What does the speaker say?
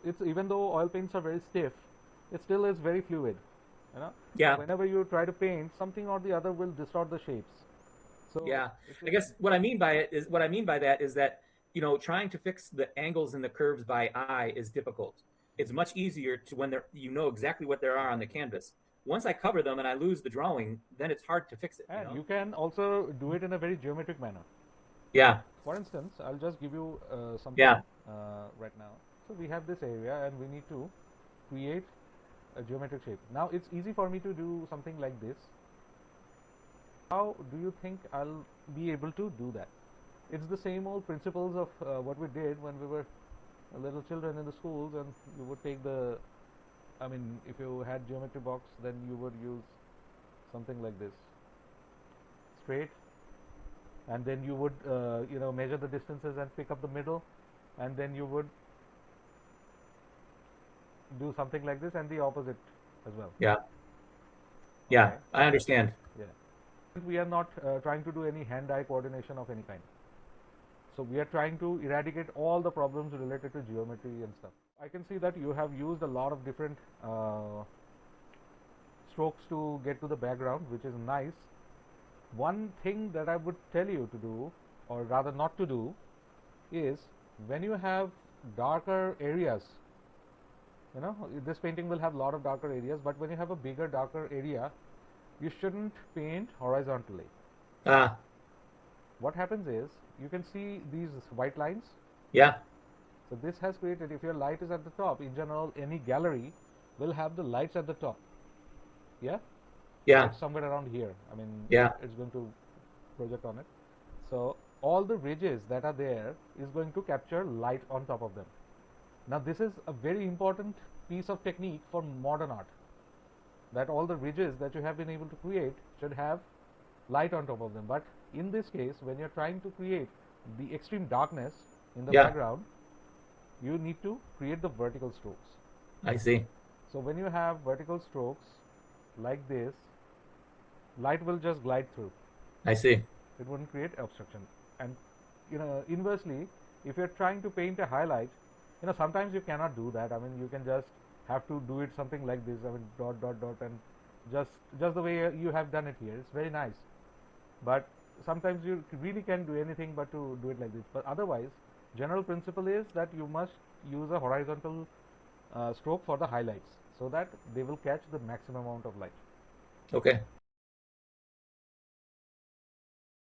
it's, even though oil paints are very stiff, it still is very fluid. You know, Yeah. whenever you try to paint, something or the other will distort the shapes. So Yeah. it I is. guess what I mean by it is what I mean by that is that, trying to fix the angles and the curves by eye is difficult. It's much easier to when they're you know exactly what there are on the canvas. Once I cover them and I lose the drawing, then it's hard to fix it. And you can also do it in a very geometric manner. Yeah. For instance, I'll just give you Yeah. something right now. So we have this area and we need to create a geometric shape. Now it's easy for me to do something like this. How do you think I'll be able to do that? It's the same old principles of what we did when we were little children in the schools, and you would take the, I mean, if you had geometry box, then you would use something like this, straight, and then you would measure the distances and pick up the middle, and then you would do something like this and the opposite as well. Yeah. Yeah. Okay. I understand. Yeah. We are not trying to do any hand-eye coordination of any kind. So we are trying to eradicate all the problems related to geometry and stuff. I can see that you have used a lot of different strokes to get to the background, which is nice. One thing that I would tell you to do, or rather not to do, is when you have darker areas, this painting will have a lot of darker areas, but when you have a bigger darker area, you shouldn't paint horizontally. Ah. What happens is, you can see these white lines. Yeah. So this has created, if your light is at the top, in general any gallery will have the lights at the top. Yeah, Yeah. it's somewhere around here. I mean, Yeah. it's going to project on it. So all the ridges that are there is going to capture light on top of them. Now this is a very important piece of technique for modern art, that all the ridges that you have been able to create should have light on top of them. But in this case, when you're trying to create the extreme darkness in the Yeah. background, you need to create the vertical strokes. I see. So when you have vertical strokes like this, light will just glide through. I see. It wouldn't create obstruction. And inversely, if you're trying to paint a highlight, sometimes you cannot do that. I mean, you can just have to do it something like this. I mean, dot dot dot, and just the way you have done it here. It's very nice. But sometimes you really can't do anything but to do it like this. But otherwise, general principle is that you must use a horizontal stroke for the highlights, so that they will catch the maximum amount of light. Okay.